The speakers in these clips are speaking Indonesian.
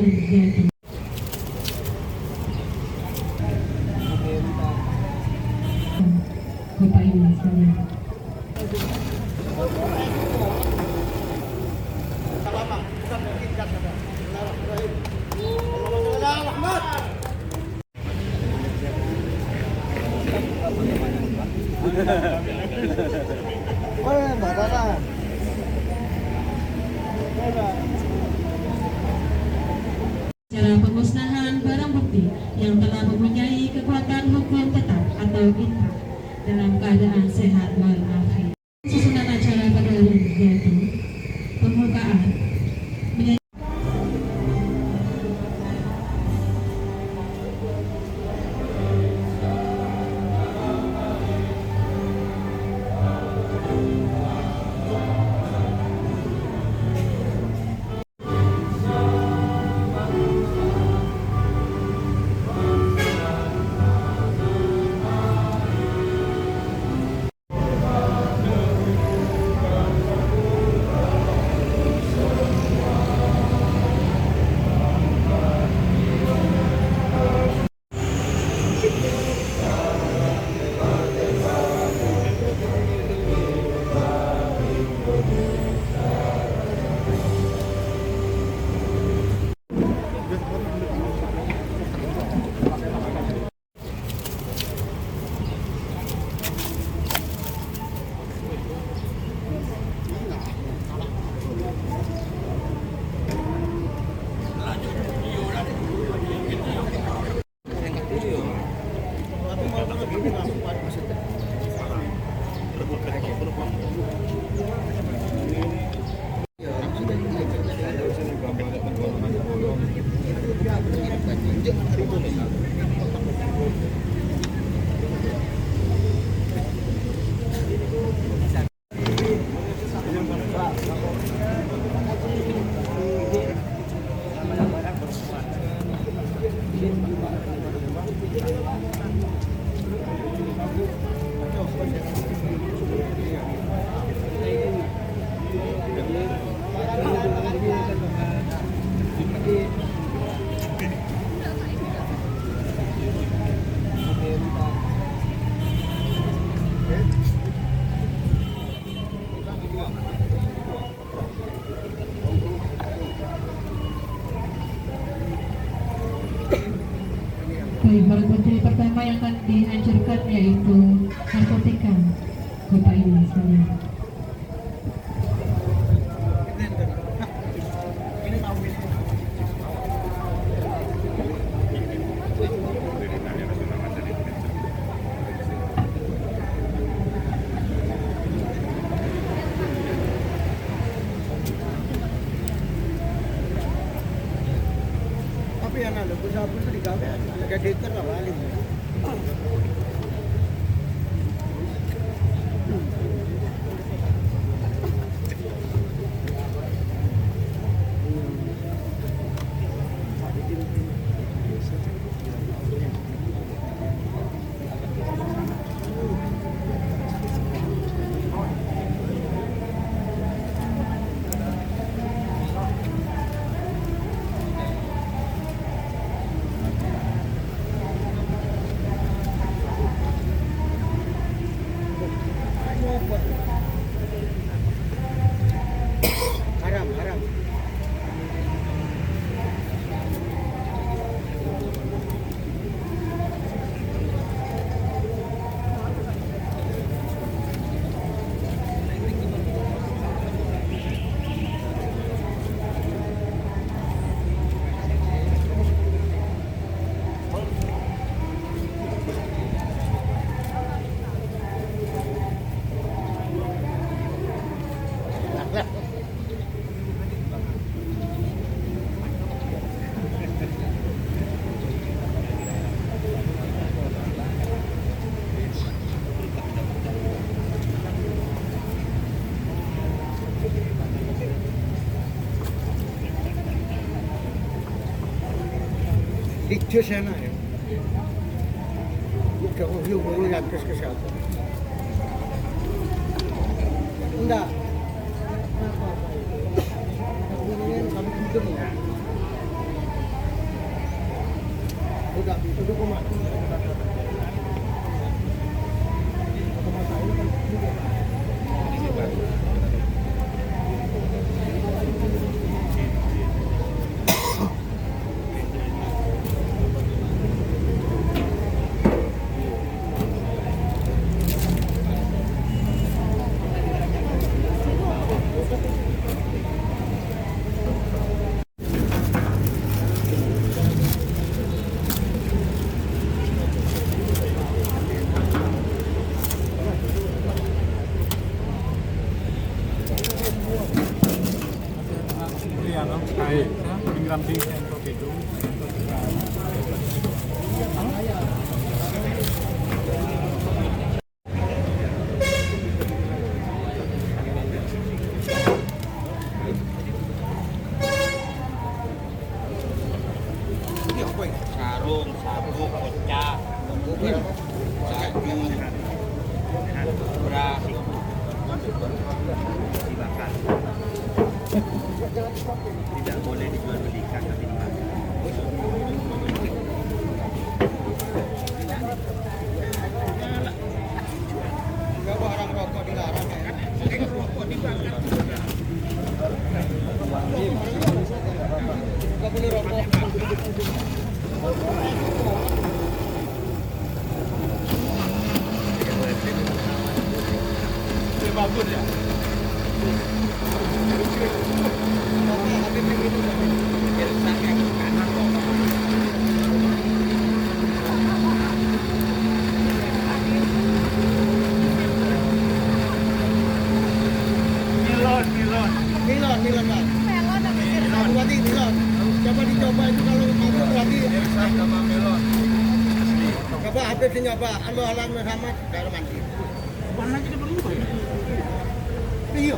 Jati. Bapak Ibu sekalian. Cara pemusnahan barang bukti yang telah mempunyai kekuatan hukum tetap atau inkrah dalam keadaan sehat walafiat. Susunan acara pada hari ini yaitu pembukaan, barang bukti pertama yang akan dihancurkan yaitu narkotika, Bapak Ibu sekalian. Tapi yang ada pusat-pusat itu digawe agak deter lah paling. Haram. Dictus enak ya. Udah baru Yankes kesehatan. Enggak. Apa-apa. Kemudian kami hidup ya. Sarung, sabuk, kocak, baju, beras, dibakar. Tidak boleh dijual belikan, tapi dibakar. Enggak barang rokok dilarang ya. Rokok dibakar. Enggak boleh rokok. Bagus ya. Milon Pak. Berarti milon. Coba dicoba itu kalau mampu berarti sama melon. Coba habis nyoba Allah alam Muhammad dari mandi. Warna kita berubah ya? Iya.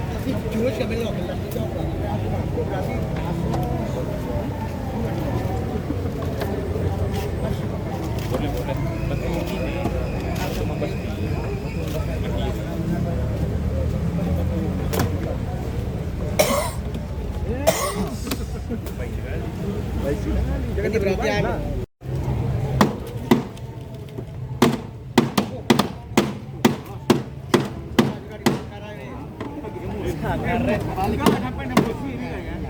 Tapi jual siapa belum? Berarti Boleh. Bentuk ini langsung membasmi. Baik sekali. jadi berarti anu. Karet. Balik sampai 60 ini kan.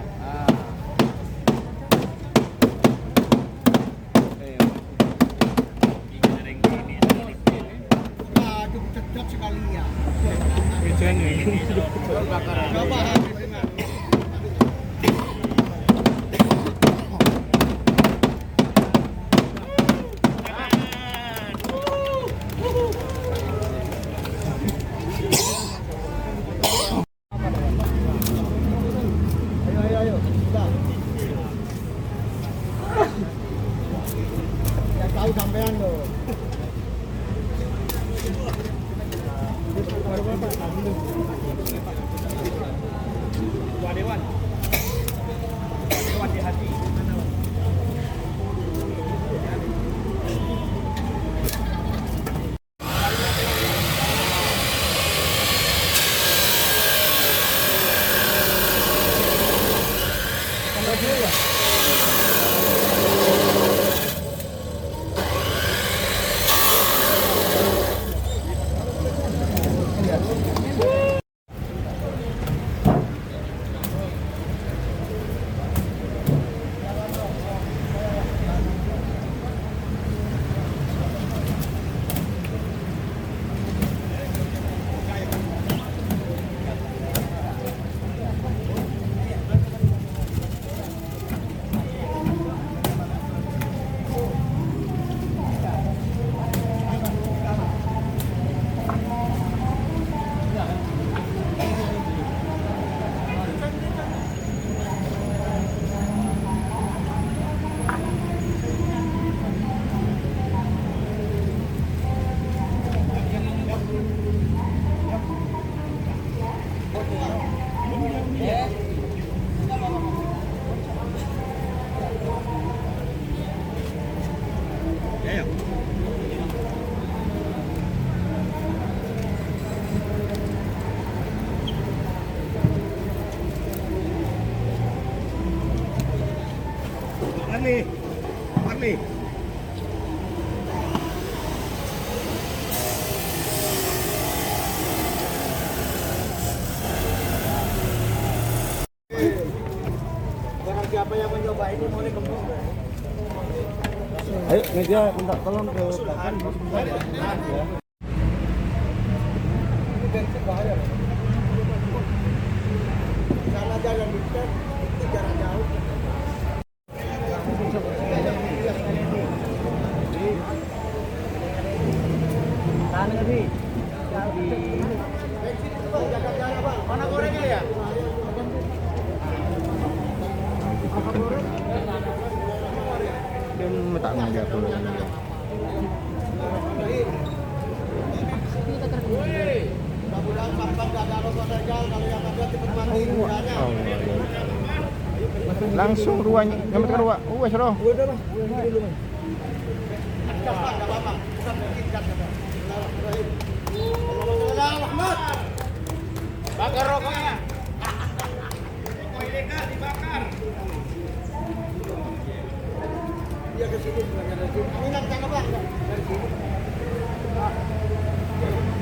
Aduh, cocok sekali ya. Ini Coba habis dengan ayo. Sudah. Ya tahu sampean loh. Dewan. Dewan di hati. Warni. Warni. Barang siapa yang mencoba ini boleh kembali. Ayo, media minta tolong ke belakang sebentar ya. Ini bensin bahaya. Sana jalan dekat, itu jarak jauh. Sana tadi. Bensin itu Bang, jaga jarak Bang. Mana gorengnya ya? Dia tak ngajak tuh. Mudah-mudahan sampai nggak ada rokok legal, kalau yang ada cepat mati rukanya. Langsung ruangnya, nyametkan ruang. Wes roh. Udah Bang, dulu Bang. Gas Bang, nggak apa-apa. Bukan bensin, gas ya Bang. Bismillahirrahmanirrahim. Bakar rokoknya. Rokok ilegal dibakar. Dia ke sini sebenarnya dari sini. Ini nak tangkap Bang, dari sini.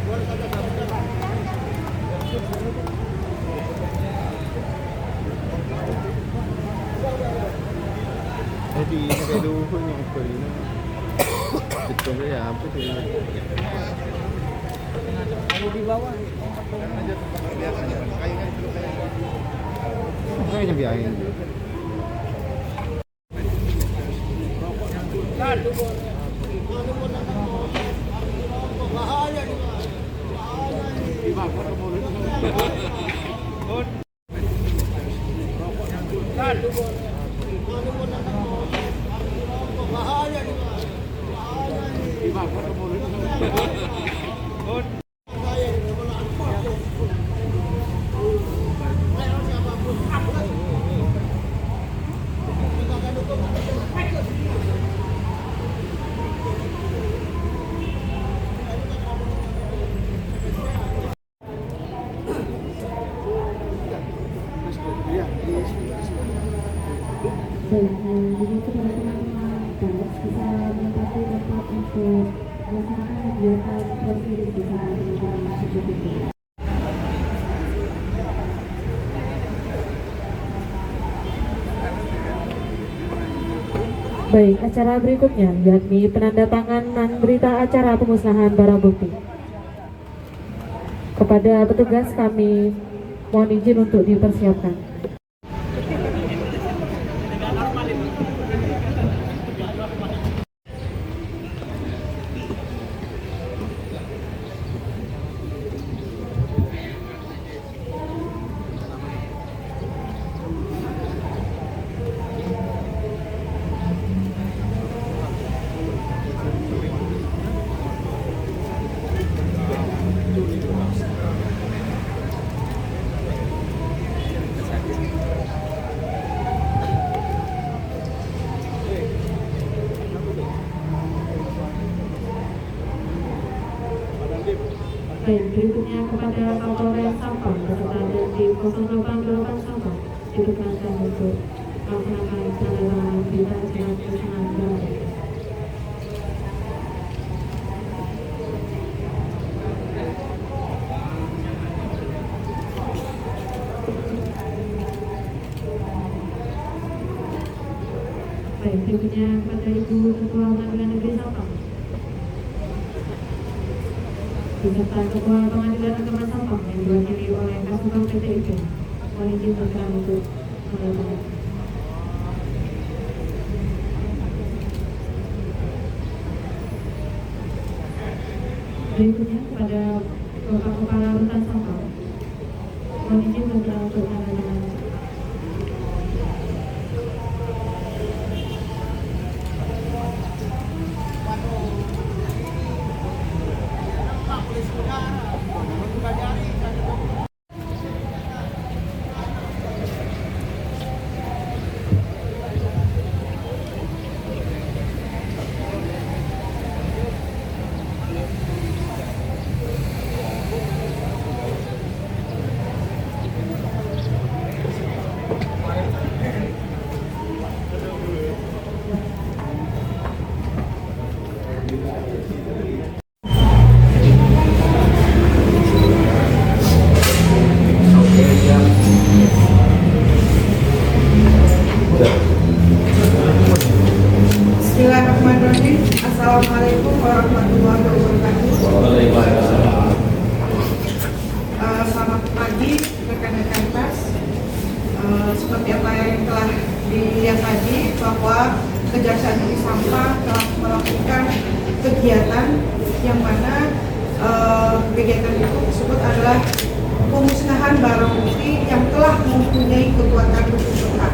Boleh saja Bang. Jadi kayak dulu yang ini. Betul ya, apa tuh? Kalau di bawah. Kayaknya biarin. Bahaya nih Bang. Bahaya nih Bang. Baik, jadi teman-teman harus bisa menempati tempat untuk melaksanakan kegiatan prosedur bersama teman-teman seperti itu. Baik, acara berikutnya yakni penandatanganan berita acara pemusnahan barang bukti. Kepada petugas kami mohon izin untuk dipersiapkan. Dan berikutnya kepada Kapolres Sampang beserta Dandim 088 Sampang ditugaskan untuk melaksanakan penandatanganan berita acara pemusnahan barang bukti. Baik, berikutnya kepada Ibu Ketua Pengadilan Negeri Sampang beserta Ketua Pengadilan Agama Sampang yang diwakili oleh Kasubag PTIP. Mohon izin berkenan untuk menandatangan. Berikutnya kepada Bapak Kepala Rutan Sampang. Mohon izin berkenan untuk menandatangan. warahmatullahi wabarakatuh. Selamat pagi rekan-rekan pers. Seperti apa yang telah dilihat tadi, bahwa Kejaksaan Negeri Sampang telah melakukan kegiatan yang mana kegiatan itu tersebut adalah pemusnahan barang bukti yang telah mempunyai kekuatan hukum tetap.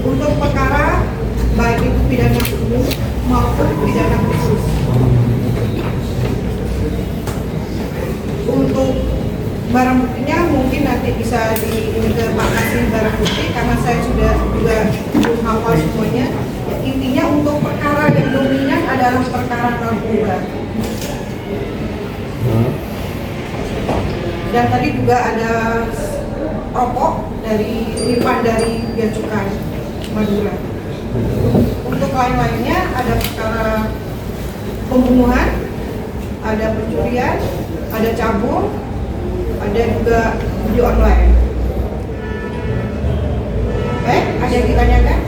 Untuk perkara baik itu pidana umum maupun pidana khusus. Untuk barang buktinya mungkin nanti bisa ke Pak Kasih barang bukti karena saya sudah juga hafal semuanya. Ya, intinya untuk perkara yang dominan adalah perkara narkoba. Dan tadi juga ada rokok dari limpahan dari Bea Cukai Madura. Untuk lain-lainnya ada perkara pembunuhan, ada pencurian, ada cabul, ada juga video online. Ada yang ditanyakan?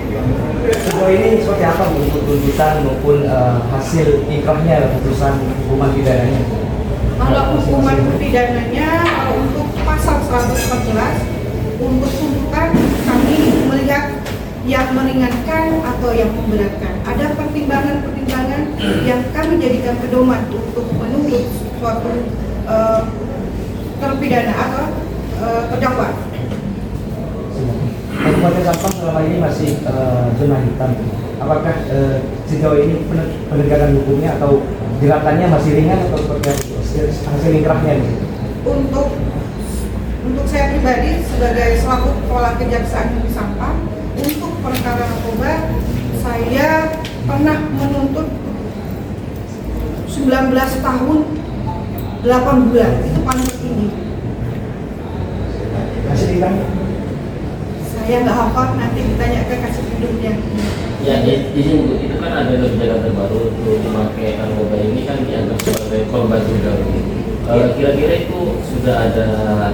Sejauh ini seperti apa untuk tuntutan maupun hasil ikrahnya putusan hukuman pidananya? Kalau hukuman pidananya, kalau untuk pasal 114 untuk tuntutan kami melihat yang meringankan atau yang memberatkan. Ada pertimbangan-pertimbangan yang kami jadikan pedoman untuk menuntut suatu terpidana atau terdakwa. Kabupaten Sampang selama ini masih zona hitam. Apakah sejauh ini penegakan hukumnya atau gerakannya masih ringan atau seperti hasil inkrahnya? Untuk saya pribadi sebagai selaku Kepala Kejaksaan Negeri Sampang, untuk perkara narkoba saya pernah menuntut 19 tahun 8 bulan, itu paling tinggi. Hasil inkrahnya? Saya nggak hafal, nanti ditanya ke kasih hidupnya. Ya, izin Bu, itu kan ada kebijakan terbaru untuk memakai narkoba ini kan dianggap sebagai korban juga. Kira-kira itu sudah ada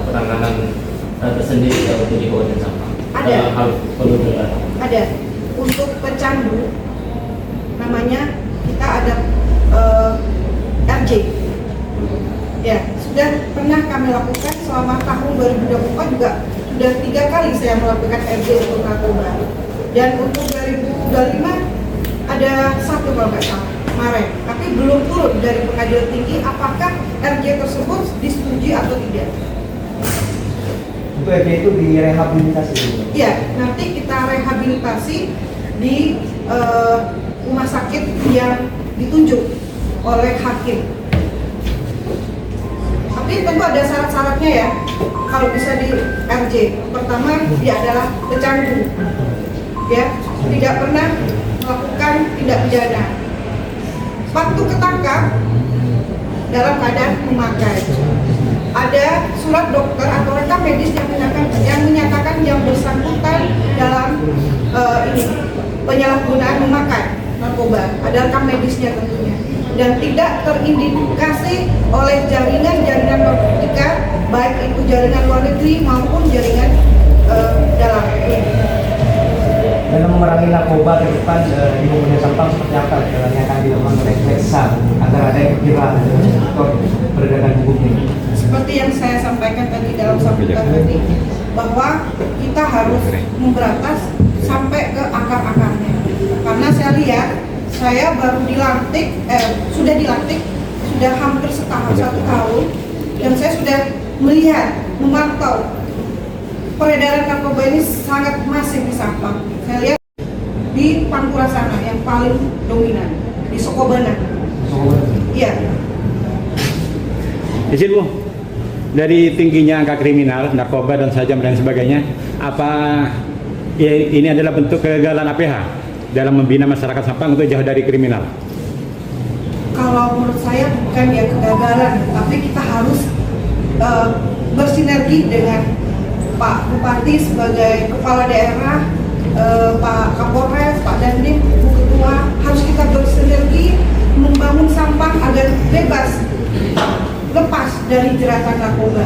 penanganan tersendiri untuk di Kabupaten Sampang? Ada. Hal penuntutan? Ada. Untuk pecandu, namanya kita ada RJ. Ya, sudah pernah kami lakukan selama tahun 2024 juga sudah 3 kali saya melakukan RJ untuk narkoba. Dan untuk 2025 ada 1 kalau nggak salah kemarin, tapi belum turun dari pengadilan tinggi apakah RJ tersebut disetujui atau tidak. Untuk RJ itu direhabilitasi? Iya, nanti kita rehabilitasi di rumah sakit yang ditunjuk oleh hakim. Tapi tentu ada syarat-syaratnya ya. Kalau bisa di RJ, pertama dia adalah pecandu, ya, tidak pernah melakukan tindak pidana. Waktu ketangkap dalam keadaan memakai, ada surat dokter atau rekam medis yang menyatakan yang bersangkutan dalam penyalahgunaan memakai narkoba, ada rekam medisnya tentunya, dan tidak terindikasi oleh jaringan narkotika, baik itu jaringan luar negeri maupun jaringan dalam negeri. Dalam memerangi narkoba ke depan di Kabupaten Sampang seperti apa yang akan dilakukan oleh Keksa agar ada efektifan sektor penegakan hukum ini? Seperti yang saya sampaikan tadi dalam sambutan tadi, bahwa kita harus memberantas sampai ke akar-akarnya. Karena saya lihat, saya baru dilantik, sudah hampir 1 tahun, dan saya sudah melihat, memantau peredaran narkoba ini sangat masif di Sampang. Saya lihat di Pantura sana yang paling dominan, di Sokobana. Iya. Izin Bu, dari tingginya angka kriminal, narkoba dan sajam dan sebagainya, apa ini adalah bentuk kegagalan APH dalam membina masyarakat Sampang untuk jauh dari kriminal? Kalau menurut saya bukan ya kegagalan, tapi kita harus bersinergi dengan Pak Bupati sebagai kepala daerah, Pak Kapolres, Pak Dandim, Bu Ketua, harus kita bersinergi membangun Sampang agar bebas, lepas dari jeratan narkoba.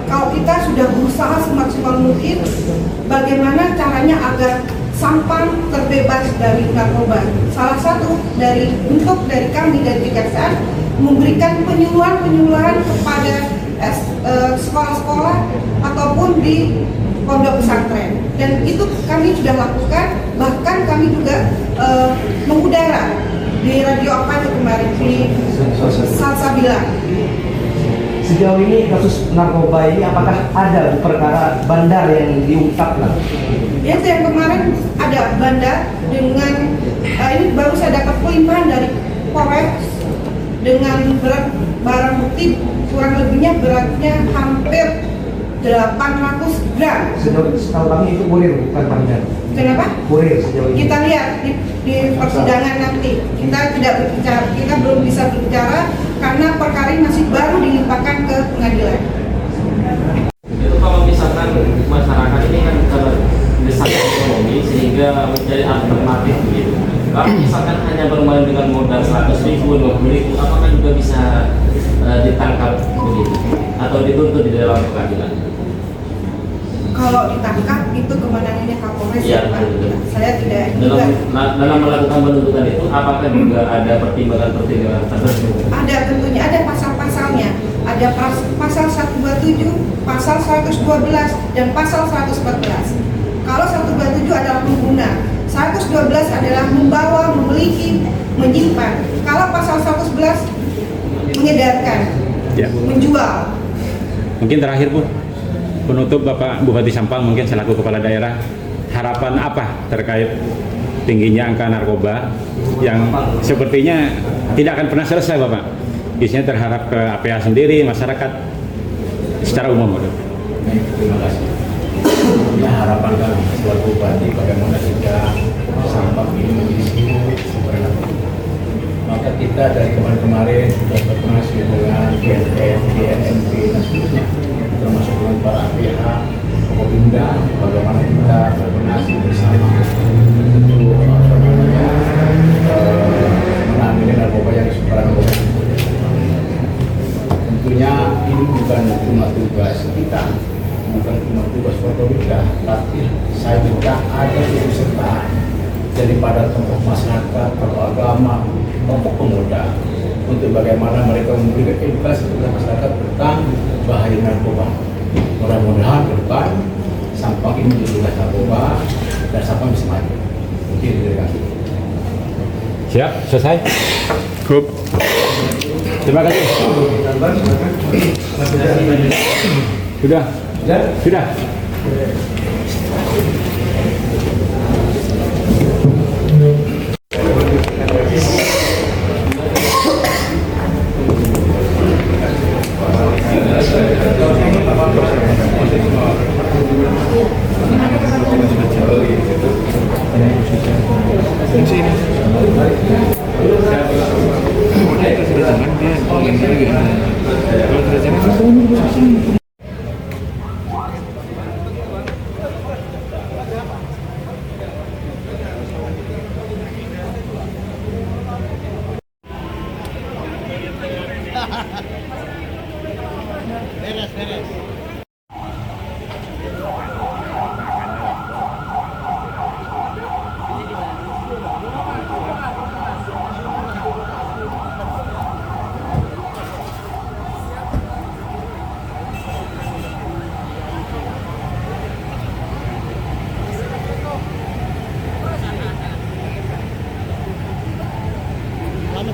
Kalau kita sudah berusaha semaksimal mungkin, bagaimana caranya agar Sampang terbebas dari narkoba. Salah satu dari bentuk dari kami dari Kejaksaan memberikan penyuluhan kepada sekolah-sekolah ataupun di pondok pesantren, dan itu kami sudah lakukan. Bahkan kami juga mengudara di radio apa itu kemarin di Salsabila. Sejauh ini kasus narkoba ini apakah ada perkara bandar yang diungkap lah? Ya, yang kemarin ada bandar dengan ini baru saya dapat pelimpahan dari Polres dengan berat barang bukti kurang lebihnya beratnya hampir 800 gram. Setahu kami itu kurir bukan bandar. Kenapa? Kurir sejauh ini. Kita lihat di persidangan nanti. Kita tidak berbicara, kita belum bisa berbicara karena perkara ini masih baru dilimpahkan ke pengadilan. Itu kalau misalkan masyarakat ini kan karena desakan ekonomi sehingga mencari alternatif begitu. Kalau misalkan hanya bermain dengan modal 100.000, 50.000, apakah juga bisa ditangkap begitu atau dituntut di dalam pengadilan? Kalau ditangkap itu kewenangannya Kapolres Ya, ya, Pak. Saya tidak dalam melakukan penuntutan itu apakah juga ada pertimbangan tertentu? ada, tentunya ada pasal-pasalnya. Ada pasal 127, pasal 112, dan pasal 114. Kalau 127 adalah pengguna, 112 adalah membawa, memiliki, menyimpan. Kalau pasal 111 mengedarkan, Ya. menjual. Mungkin terakhir Bu, penutup Bapak Bupati Sampang mungkin selaku kepala daerah, harapan apa terkait tingginya angka narkoba yang sepertinya tidak akan pernah selesai Bapak? Biasanya terhadap ke APH sendiri, masyarakat secara umum. Terima kasih. Ya, harapan kami selaku Bupati bagaimana kita Sampang ini menjadi sumber narkoba. Maka kita dari kemarin-kemarin sudah berkoordinasi dengan BNN, DNMP dan seterusnya, termasuk dengan para APH, Kopinda, bagaimana kita berkoordinasi bersama untuk menangani narkoba yang sekarang narkoba. Tentunya ini bukan cuma tugas kita, bukan cuma tugas Kopinda, tapi saya juga ada keikutsertaan daripada tokoh masyarakat, tokoh agama, tokoh pemuda untuk bagaimana mereka memberikan edukasi kepada masyarakat tentang bahaya narkoba. Mudah-mudahan ke depan Sampang ini menjadi bebas narkoba dan Sampang bisa maju. Mungkin dari kami. Siap, selesai. Cukup. Terima kasih. Sudah. Sudah. Beres.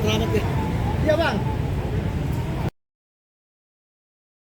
Selamat ya.